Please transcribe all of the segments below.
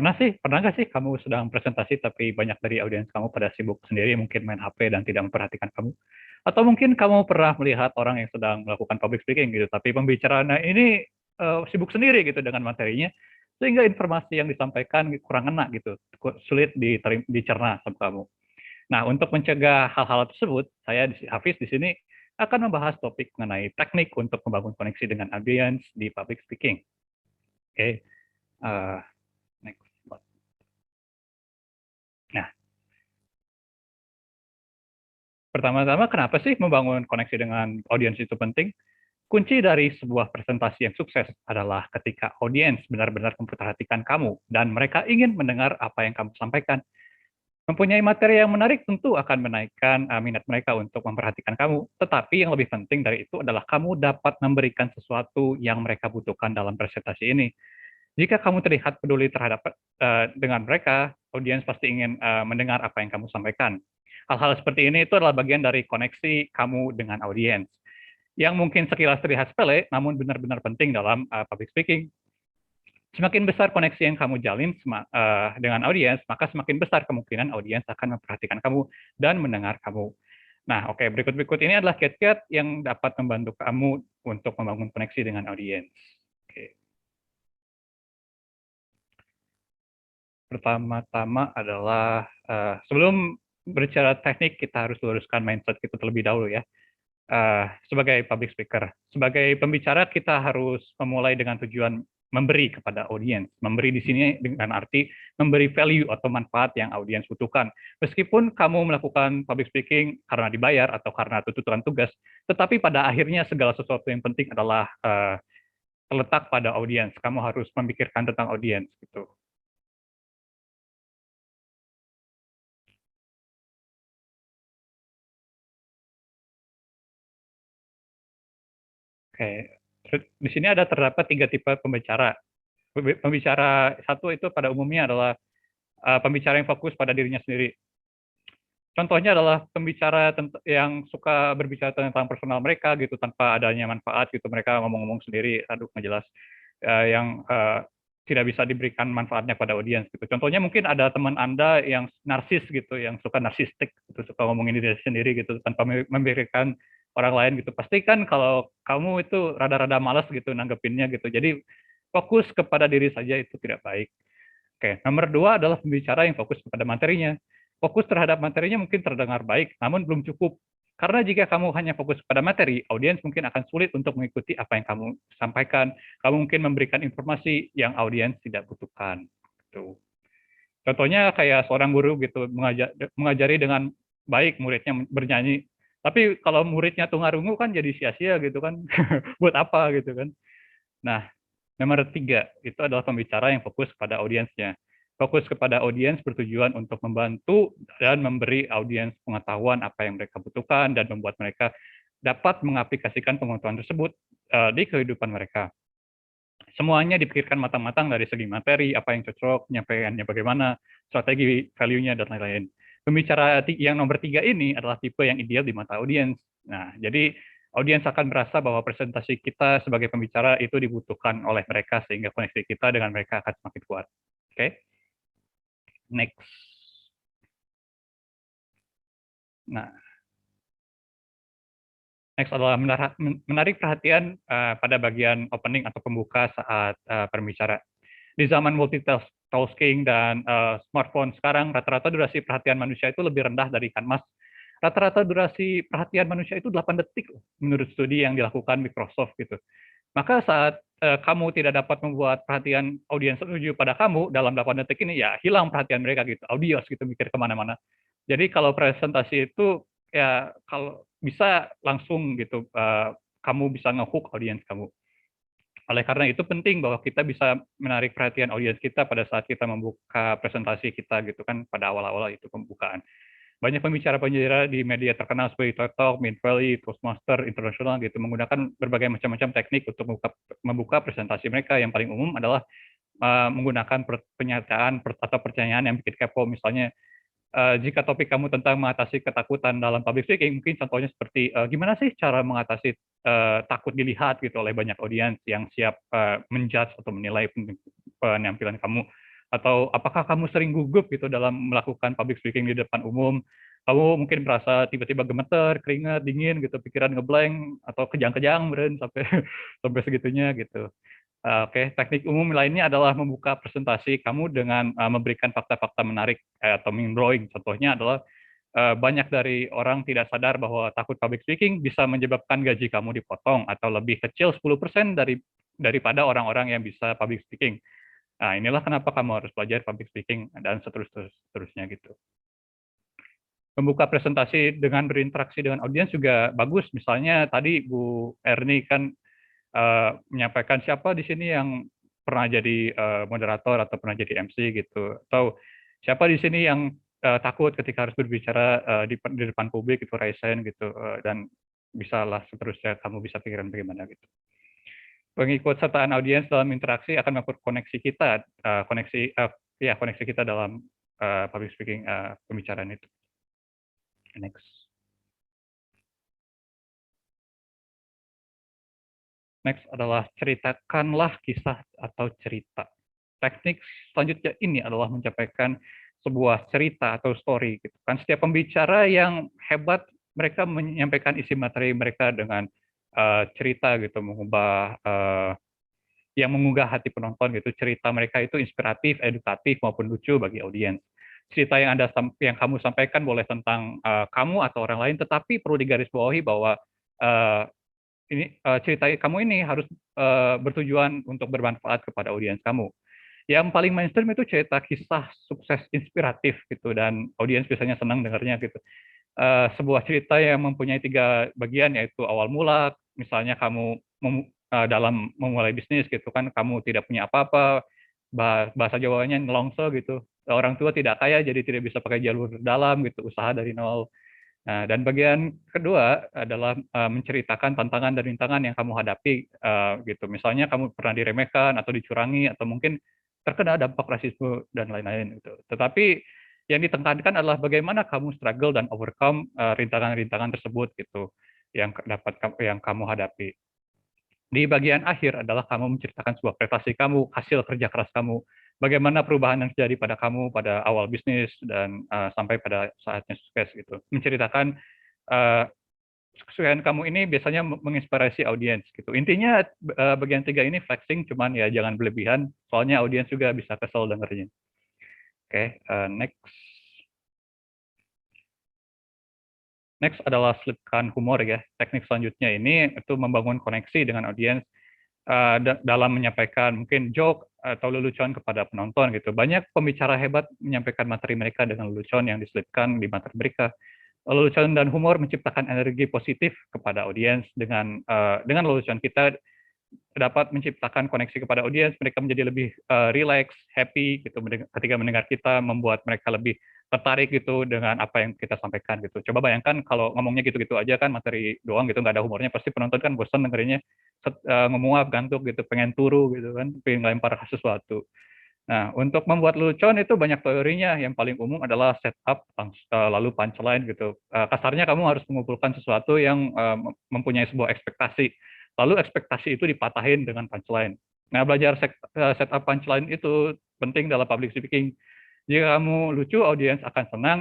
Pernah nggak sih kamu sedang presentasi tapi banyak dari audiens kamu pada sibuk sendiri, mungkin main HP dan tidak memperhatikan kamu? Atau mungkin kamu pernah melihat orang yang sedang melakukan public speaking gitu, tapi pembicaraannya ini sibuk sendiri gitu dengan materinya, sehingga informasi yang disampaikan kurang ngena gitu, sulit dicerna sama kamu. Nah, untuk mencegah hal-hal tersebut, saya Hafiz di sini akan membahas topik mengenai teknik untuk membangun koneksi dengan audiens di public speaking. Oke, uh, next. Nah, pertama-tama kenapa sih membangun koneksi dengan audiens itu penting? Kunci dari sebuah presentasi yang sukses adalah ketika audiens benar-benar memperhatikan kamu dan mereka ingin mendengar apa yang kamu sampaikan. Mempunyai materi yang menarik tentu akan menaikkan minat mereka untuk memperhatikan kamu. Tetapi yang lebih penting dari itu adalah kamu dapat memberikan sesuatu yang mereka butuhkan dalam presentasi ini. Jika kamu terlihat peduli terhadap dengan mereka, audiens pasti ingin mendengar apa yang kamu sampaikan. Hal-hal seperti ini itu adalah bagian dari koneksi kamu dengan audiens yang mungkin sekilas terlihat sepele, namun benar-benar penting dalam public speaking. Semakin besar koneksi yang kamu jalin dengan audiens, maka semakin besar kemungkinan audiens akan memperhatikan kamu dan mendengar kamu. Nah, oke, berikut ini adalah kiat-kiat yang dapat membantu kamu untuk membangun koneksi dengan audiens. Oke. Pertama-tama adalah sebelum berbicara teknik, kita harus luruskan mindset kita terlebih dahulu ya. Sebagai public speaker, sebagai pembicara kita harus memulai dengan tujuan memberi kepada audiens. Memberi di sini dengan arti memberi value atau manfaat yang audiens butuhkan. Meskipun kamu melakukan public speaking karena dibayar atau karena tuntutan tugas, tetapi pada akhirnya segala sesuatu yang penting adalah terletak pada audiens. Kamu harus memikirkan tentang audiens gitu. Oke, di sini terdapat 3 tipe pembicara. Pembicara satu itu pada umumnya adalah pembicara yang fokus pada dirinya sendiri. Contohnya adalah pembicara yang suka berbicara tentang personal mereka gitu tanpa adanya manfaat gitu, mereka ngomong-ngomong sendiri, aduh nggak jelas, yang tidak bisa diberikan manfaatnya pada audiens gitu. Contohnya mungkin ada teman Anda yang narsis gitu, yang suka narsistik gitu, suka ngomongin diri sendiri gitu tanpa memberikan orang lain gitu. Pastikan kalau kamu itu rada-rada malas gitu nanggepinnya gitu. Jadi fokus kepada diri saja itu tidak baik. Oke, nomor 2 adalah pembicara yang fokus kepada materinya. Fokus terhadap materinya mungkin terdengar baik, namun belum cukup. Karena jika kamu hanya fokus pada materi, audiens mungkin akan sulit untuk mengikuti apa yang kamu sampaikan. Kamu mungkin memberikan informasi yang audiens tidak butuhkan. Gitu. Contohnya kayak seorang guru gitu mengajari dengan baik muridnya bernyanyi. Tapi kalau muridnya tungarungu kan jadi sia-sia gitu kan. Buat apa gitu kan. Nah, nomor 3, itu adalah pembicara yang fokus pada audiensnya. Fokus kepada audiens bertujuan untuk membantu dan memberi audiens pengetahuan apa yang mereka butuhkan dan membuat mereka dapat mengaplikasikan pengetahuan tersebut di kehidupan mereka. Semuanya dipikirkan matang-matang dari segi materi, apa yang cocok, penyampaiannya bagaimana, strategi, value-nya, dan lain-lain. Pembicara yang nomor 3 ini adalah tipe yang ideal di mata audiens. Nah, jadi audiens akan merasa bahwa presentasi kita sebagai pembicara itu dibutuhkan oleh mereka sehingga koneksi kita dengan mereka akan semakin kuat. Oke, next. Nah, next adalah menarik perhatian pada bagian opening atau pembuka saat berbicara. Di zaman multitasking dan smartphone sekarang, rata-rata durasi perhatian manusia itu lebih rendah dari Canvas. Rata-rata durasi perhatian manusia itu 8 detik menurut studi yang dilakukan Microsoft gitu. Maka saat kamu tidak dapat membuat perhatian audiens tertuju pada kamu dalam 8 detik ini, ya hilang perhatian mereka gitu, audios gitu, mikir kemana-mana. Jadi kalau presentasi itu ya kalau bisa langsung gitu, kamu bisa nge-hook audiens kamu. Oleh karena itu penting bahwa kita bisa menarik perhatian audiens kita pada saat kita membuka presentasi kita gitu kan, pada awal-awal itu pembukaan. Banyak pembicara-pembicara di media terkenal seperti TED Talk, Mint Valley, Toastmaster International gitu menggunakan berbagai macam-macam teknik untuk membuka presentasi mereka. Yang paling umum adalah menggunakan pernyataan atau pertanyaan yang bikin kepo. Misalnya, jika topik kamu tentang mengatasi ketakutan dalam public speaking, mungkin contohnya seperti gimana sih cara mengatasi takut dilihat gitu oleh banyak audiens yang siap menjudge atau menilai penampilan kamu. Atau apakah kamu sering gugup gitu dalam melakukan public speaking di depan umum? Kamu mungkin merasa tiba-tiba gemeter, keringat, dingin gitu, pikiran ngeblank atau kejang-kejang beren sampai sampai segitunya gitu. Oke, teknik umum lainnya adalah membuka presentasi kamu dengan memberikan fakta-fakta menarik atau mind blowing. Contohnya adalah banyak dari orang tidak sadar bahwa takut public speaking bisa menyebabkan gaji kamu dipotong atau lebih kecil 10% daripada orang-orang yang bisa public speaking. Nah, inilah kenapa kamu harus belajar public speaking dan seterusnya gitu. Membuka presentasi dengan berinteraksi dengan audiens juga bagus. Misalnya tadi Bu Erni kan menyampaikan siapa di sini yang pernah jadi moderator atau pernah jadi MC gitu, atau siapa di sini yang takut ketika harus berbicara di depan publik itu resen gitu, dan bisalah seterusnya kamu bisa pikiran bagaimana gitu. Pengikut sertaan audiens dalam interaksi akan memperkoneksi koneksi kita, koneksi kita dalam public speaking pembicaraan itu. Next. Next adalah ceritakanlah kisah atau cerita. Teknik selanjutnya ini adalah menyampaikan sebuah cerita atau story. Gitu kan. Setiap pembicara yang hebat, mereka menyampaikan isi materi mereka dengan cerita gitu, yang menggugah hati penonton gitu. Cerita mereka itu inspiratif, edukatif maupun lucu bagi audiens. Cerita yang kamu sampaikan boleh tentang kamu atau orang lain, tetapi perlu digarisbawahi bahwa uh, cerita kamu ini harus bertujuan untuk bermanfaat kepada audiens kamu. Yang paling mainstream itu cerita kisah sukses inspiratif gitu, dan audiens biasanya senang dengarnya gitu. Sebuah cerita yang mempunyai 3 bagian, yaitu awal mula, misalnya kamu dalam memulai bisnis gitu kan, kamu tidak punya apa-apa, bahasa Jawanya nelongso gitu. Orang tua tidak kaya jadi tidak bisa pakai jalur dalam gitu, usaha dari nol. Nah, dan bagian kedua adalah menceritakan tantangan dan rintangan yang kamu hadapi gitu. Misalnya kamu pernah diremehkan atau dicurangi atau mungkin terkena dampak rasisme dan lain-lain gitu. Tetapi yang ditekankan adalah bagaimana kamu struggle dan overcome rintangan-rintangan tersebut gitu yang kamu hadapi. Di bagian akhir adalah kamu menceritakan sebuah prestasi kamu, hasil kerja keras kamu, bagaimana perubahan yang terjadi pada kamu pada awal bisnis dan sampai pada saatnya sukses gitu. Menceritakan kesuksesan kamu ini biasanya menginspirasi audiens gitu. Intinya bagian 3 ini flexing, cuman ya jangan berlebihan, soalnya audiens juga bisa kesel dengernya. Oke, next. Next adalah selipkan humor ya. Teknik selanjutnya ini itu membangun koneksi dengan audiens dalam menyampaikan mungkin joke atau lelucon kepada penonton gitu. Banyak pembicara hebat menyampaikan materi mereka dengan lelucon yang diselipkan di materi mereka. Lelucon dan humor menciptakan energi positif kepada audiens. Dengan lelucon kita dapat menciptakan koneksi kepada audiens, mereka menjadi lebih relax, happy gitu ketika mendengar kita, membuat mereka lebih tertarik gitu dengan apa yang kita sampaikan gitu. Coba bayangkan kalau ngomongnya gitu-gitu aja kan, materi doang gitu, nggak ada humornya, pasti penonton kan bosan dengerinnya, ngemuap, gantuk gitu, pengen turu gitu kan, pengen lempar sesuatu. Nah, untuk membuat lelucon itu banyak teorinya. Yang paling umum adalah setup, lalu punchline gitu. Kasarnya kamu harus mengumpulkan sesuatu yang mempunyai sebuah ekspektasi. Lalu ekspektasi itu dipatahin dengan punchline. Nah, belajar setup punchline itu penting dalam public speaking. Jika kamu lucu, audiens akan senang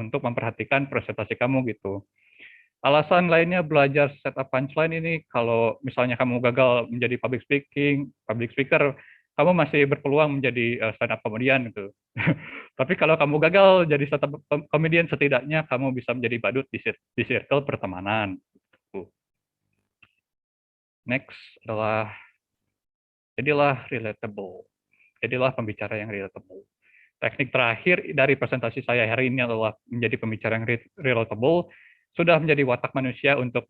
untuk memperhatikan presentasi kamu gitu. Alasan lainnya belajar setup punchline ini, kalau misalnya kamu gagal menjadi public speaker, kamu masih berpeluang menjadi stand up comedian gitu. Tapi kalau kamu gagal jadi stand up comedian, setidaknya kamu bisa menjadi badut di circle pertemanan. Gitu. Next adalah jadilah relatable. Jadilah pembicara yang relatable. Teknik terakhir dari presentasi saya hari ini adalah menjadi pembicara yang relatable, sudah menjadi watak manusia untuk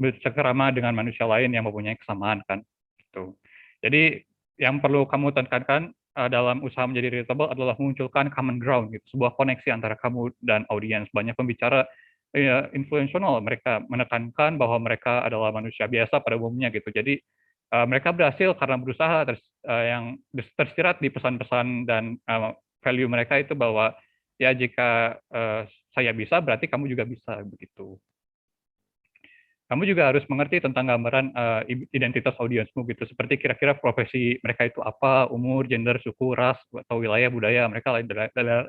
bercengkerama dengan manusia lain yang mempunyai kesamaan kan. Gitu. Jadi yang perlu kamu tekankan dalam usaha menjadi relatable adalah memunculkan common ground, gitu, sebuah koneksi antara kamu dan audiens. Banyak pembicara influential, mereka menekankan bahwa mereka adalah manusia biasa pada umumnya gitu. Jadi mereka berhasil karena berusaha yang tersirat di pesan-pesan dan value mereka itu bahwa ya jika saya bisa berarti kamu juga bisa begitu. Kamu juga harus mengerti tentang gambaran identitas audiensmu gitu, seperti kira-kira profesi mereka itu apa, umur, gender, suku, ras, atau wilayah, budaya mereka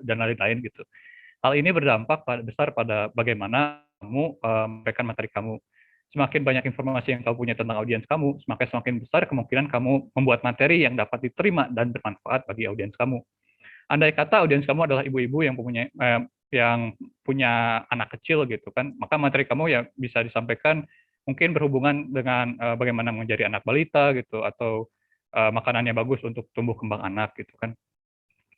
dan lain-lain gitu. Hal ini berdampak besar pada bagaimana kamu memberikan materi kamu. Semakin banyak informasi yang kamu punya tentang audiens kamu, semakin besar kemungkinan kamu membuat materi yang dapat diterima dan bermanfaat bagi audiens kamu. Andai kata audiens kamu adalah ibu-ibu yang punya anak kecil gitu kan, maka materi kamu ya bisa disampaikan mungkin berhubungan dengan bagaimana menjadi anak balita gitu, atau makanannya bagus untuk tumbuh kembang anak gitu kan.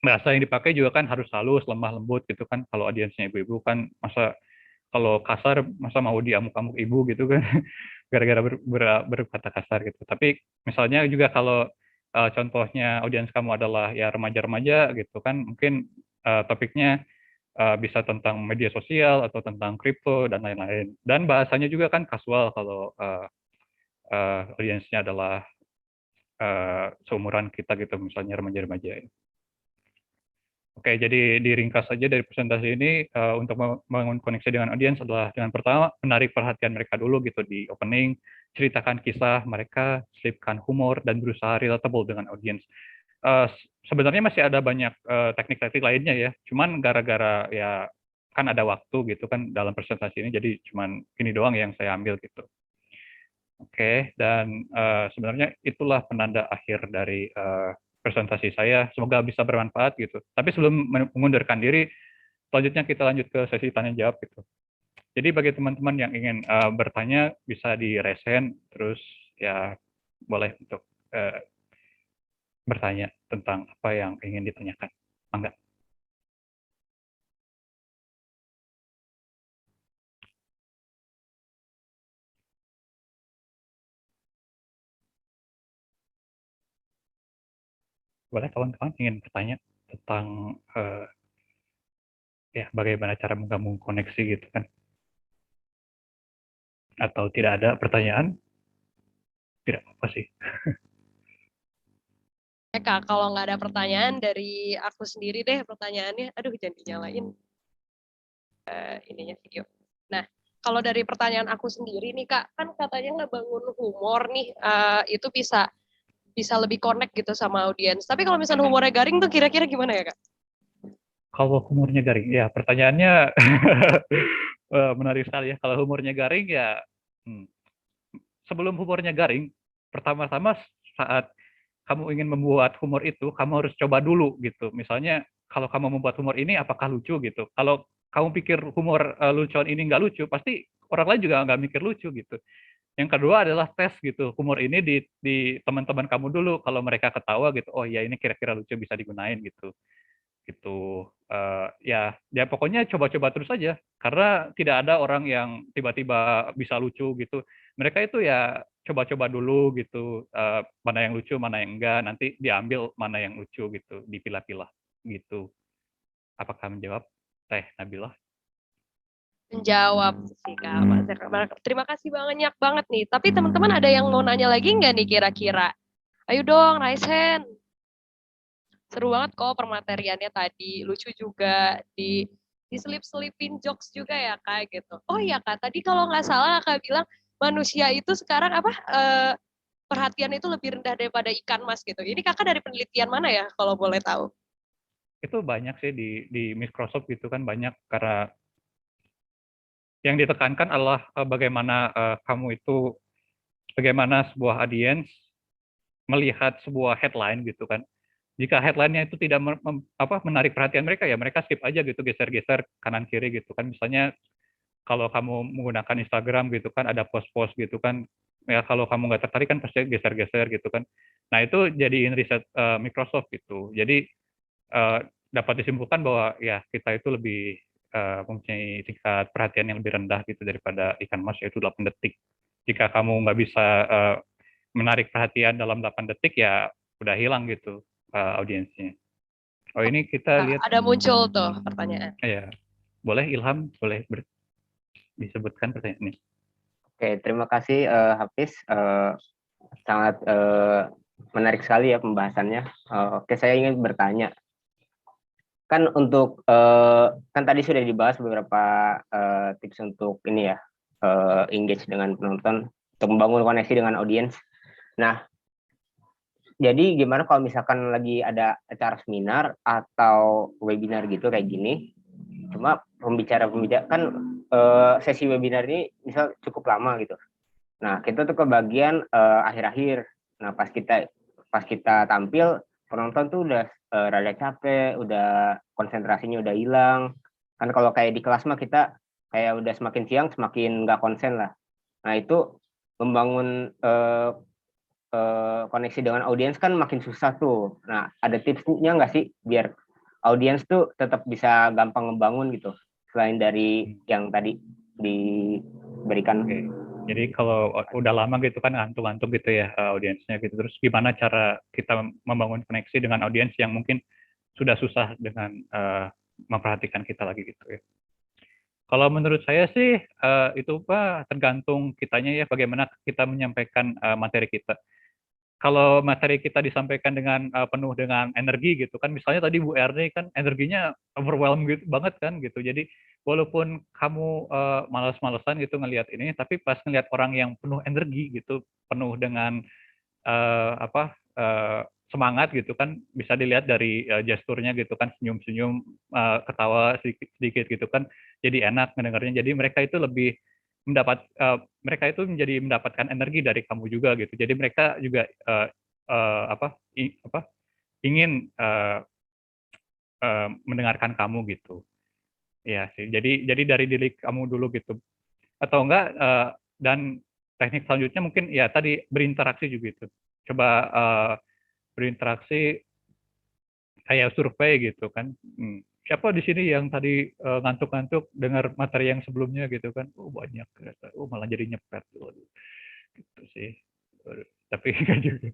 Bahasa yang dipakai juga kan harus halus, lemah lembut gitu kan. Kalau audiensnya ibu-ibu kan, masa kalau kasar masa mau diamuk-amuk ibu gitu kan, gara-gara berkata kasar gitu. Tapi misalnya juga kalau contohnya audiens kamu adalah ya remaja-remaja gitu kan, mungkin topiknya bisa tentang media sosial atau tentang kripto dan lain-lain. Dan bahasanya juga kan kasual kalau audiensnya adalah seumuran kita gitu, misalnya remaja-remaja. Oke, jadi diringkas saja dari presentasi ini, untuk membangun koneksi dengan audiens adalah dengan pertama, menarik perhatian mereka dulu gitu di opening, ceritakan kisah mereka, selipkan humor, dan berusaha relatable dengan audiens. Sebenarnya masih ada banyak teknik-teknik lainnya ya, cuman gara-gara ya kan ada waktu gitu kan dalam presentasi ini, jadi cuman ini doang yang saya ambil gitu. Oke, dan sebenarnya itulah penanda akhir dari presentasi saya. Semoga bisa bermanfaat gitu. Tapi sebelum mengundurkan diri, selanjutnya kita lanjut ke sesi tanya jawab gitu. Jadi bagi teman-teman yang ingin bertanya bisa di raise hand, terus ya boleh untuk bertanya tentang apa yang ingin ditanyakan. Enggak. Boleh kawan-kawan ingin bertanya tentang ya bagaimana cara menggabung koneksi gitu kan? Atau tidak ada pertanyaan? Tidak apa sih. Kak, kalau nggak ada pertanyaan dari aku sendiri deh pertanyaannya. Aduh, jangan dinyalain ininya video. Nah, kalau dari pertanyaan aku sendiri nih Kak, kan katanya ngebangun humor nih, itu bisa lebih connect gitu sama audiens. Tapi kalau misalnya humornya garing tuh kira-kira gimana ya Kak? Kalau humornya garing, ya pertanyaannya menarik sekali ya. Kalau humornya garing ya, sebelum humornya garing, pertama-tama saat kamu ingin membuat humor itu, kamu harus coba dulu gitu. Misalnya kalau kamu membuat humor ini, apakah lucu gitu. Kalau kamu pikir humor lucuan ini nggak lucu, pasti orang lain juga nggak mikir lucu gitu. Yang kedua adalah tes gitu, humor ini di teman-teman kamu dulu. Kalau mereka ketawa gitu, oh ya ini kira-kira lucu bisa digunain gitu. Gitu. Ya pokoknya coba-coba terus aja, karena tidak ada orang yang tiba-tiba bisa lucu gitu. Mereka itu ya coba-coba dulu gitu, mana yang lucu, mana yang enggak, nanti diambil mana yang lucu gitu, dipilah-pilah gitu. Apakah menjawab, Teh Nabila? Menjawab sih Kak. Terima kasih banyak banget nih. Tapi teman-teman ada yang mau nanya lagi nggak nih kira-kira? Ayo dong, raise hand. Seru banget kok permateriannya tadi, lucu juga, diselip-selipin jokes juga ya Kak gitu. Oh iya Kak, tadi kalau nggak salah Kak bilang manusia itu sekarang apa perhatian itu lebih rendah daripada ikan mas gitu. Ini Kakak dari penelitian mana ya kalau boleh tahu? Itu banyak sih di Microsoft gitu kan, banyak, karena yang ditekankan adalah kamu itu, bagaimana sebuah audiens melihat sebuah headline gitu kan. Jika headline-nya itu tidak menarik perhatian mereka, ya mereka skip aja gitu, geser-geser kanan kiri gitu kan. Misalnya kalau kamu menggunakan Instagram gitu kan, ada post-post gitu kan, ya kalau kamu nggak tertarik kan pasti geser-geser gitu kan. Nah itu jadiin riset Microsoft gitu. Jadi dapat disimpulkan bahwa ya kita itu lebih mempunyai tingkat perhatian yang lebih rendah gitu daripada ikan mas, yaitu 8 detik. Jika kamu nggak bisa menarik perhatian dalam 8 detik, ya udah hilang gitu audiensnya. Oh ini kita lihat, Ada muncul tuh pertanyaan. ya boleh Ilham, boleh disebutkan pertanyaannya. Oke, terima kasih Hafiz. Sangat menarik sekali ya pembahasannya. Oke, saya ingin bertanya. Kan tadi sudah dibahas beberapa tips untuk ini ya, engage dengan penonton, untuk membangun koneksi dengan audiens. Nah, jadi gimana kalau misalkan lagi ada acara seminar atau webinar gitu kayak gini, cuma pembicara kan sesi webinar ini misal cukup lama gitu. Nah, kita tuh ke bagian akhir-akhir. Nah, pas kita tampil, penonton tuh udah rada capek, udah konsentrasinya udah hilang. Kan kalau kayak di kelas mah kita kayak udah semakin siang semakin nggak konsen lah. Nah, itu membangun koneksi dengan audiens kan makin susah tuh. Nah, ada tipsnya nggak sih biar audiens tuh tetap bisa gampang ngebangun gitu, selain dari yang tadi diberikan? Oke. Jadi kalau udah lama gitu kan ngantuk-ngantuk gitu ya audiensnya gitu. Terus gimana cara kita membangun koneksi dengan audiens yang mungkin sudah susah dengan memperhatikan kita lagi gitu ya. Kalau menurut saya sih itu Pak tergantung kitanya ya bagaimana kita menyampaikan materi kita. Kalau materi kita disampaikan dengan penuh dengan energi gitu kan, misalnya tadi Bu Erni kan energinya overwhelmed gitu banget kan gitu. Jadi walaupun kamu malas-malesan gitu ngelihat ini, tapi pas ngelihat orang yang penuh energi gitu, penuh dengan apa semangat gitu kan, bisa dilihat dari gesturnya gitu kan, senyum-senyum, ketawa sedikit gitu kan, jadi enak mendengarnya. Jadi mereka itu lebih mereka itu menjadi mendapatkan energi dari kamu juga gitu. Jadi mereka juga ingin mendengarkan kamu gitu. Ya sih. Jadi dari diri kamu dulu gitu. Atau enggak dan teknik selanjutnya mungkin ya tadi berinteraksi juga itu. Coba berinteraksi kayak survei gitu kan. Siapa di sini yang tadi ngantuk-ngantuk dengar materi yang sebelumnya gitu kan? Oh banyak, oh malah jadi nyepet, waduh, gitu sih. Tapi enggak juga.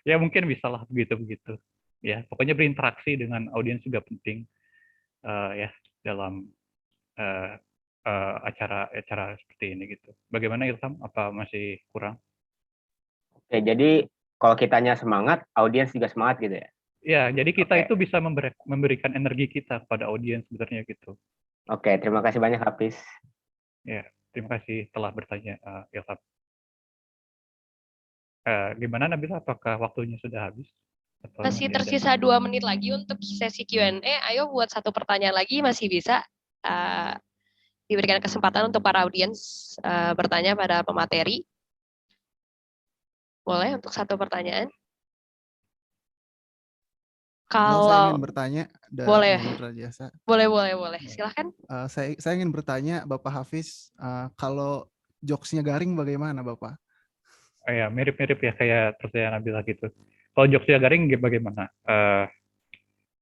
Ya mungkin bisalah begitu-begitu. Ya pokoknya berinteraksi dengan audiens juga penting ya dalam acara seperti ini gitu. Bagaimana Ilham? Apa masih kurang? Oke, jadi kalau kitanya semangat, audiens juga semangat gitu ya? Ya, jadi kita Oke. itu bisa memberikan energi kita kepada audiens sebenarnya gitu. Oke, terima kasih banyak Hafiz. Ya, terima kasih telah bertanya Ilham. Gimana Nabila? Apakah waktunya sudah habis? Atau Masih masih ada? tersisa 2 menit lagi untuk sesi Q&A. Ayo buat satu pertanyaan lagi, masih bisa diberikan kesempatan untuk para audiens bertanya pada pemateri. Boleh untuk satu pertanyaan? Halo, saya ingin Kalau bertanya boleh, Muhammad Rajasa. boleh. Silahkan. Saya ingin bertanya Bapak Hafiz, kalau jokesnya garing bagaimana Bapak? Ya, mirip-mirip ya kayak pertanyaan Nabila gitu. Kalau jokesnya garing bagaimana?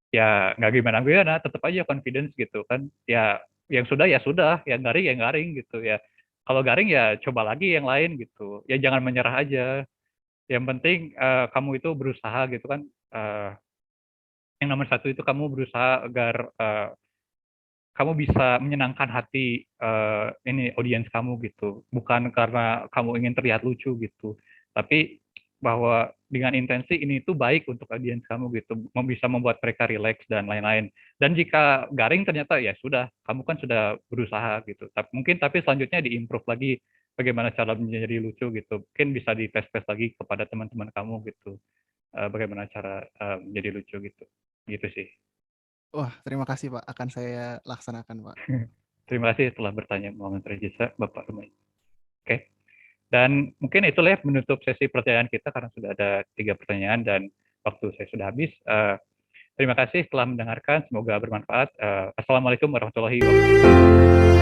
Ya nggak gimana-gimana, tetap aja confidence gitu kan. Ya yang sudah ya sudah, yang garing gitu ya. Kalau garing ya coba lagi yang lain gitu. Ya jangan menyerah aja. Yang penting kamu itu berusaha gitu kan. Yang nomor satu itu kamu berusaha agar kamu bisa menyenangkan hati ini audiens kamu gitu, bukan karena kamu ingin terlihat lucu gitu, tapi bahwa dengan intensi ini tuh baik untuk audiens kamu gitu, bisa membuat mereka rileks dan lain-lain. Dan jika garing ternyata ya sudah, kamu kan sudah berusaha gitu. Tapi selanjutnya diimprove lagi bagaimana cara menjadi lucu gitu. Mungkin bisa dites-tes lagi kepada teman-teman kamu gitu, bagaimana cara menjadi lucu gitu. Gitu sih. Wah, terima kasih Pak. Akan saya laksanakan Pak. Terima kasih telah bertanya Muhammad Rajisa, Bapak Rumai. Oke. Dan mungkin itulah ya menutup sesi pertanyaan kita karena sudah ada 3 pertanyaan dan waktu saya sudah habis. Terima kasih telah mendengarkan, semoga bermanfaat. Assalamualaikum warahmatullahi wabarakatuh.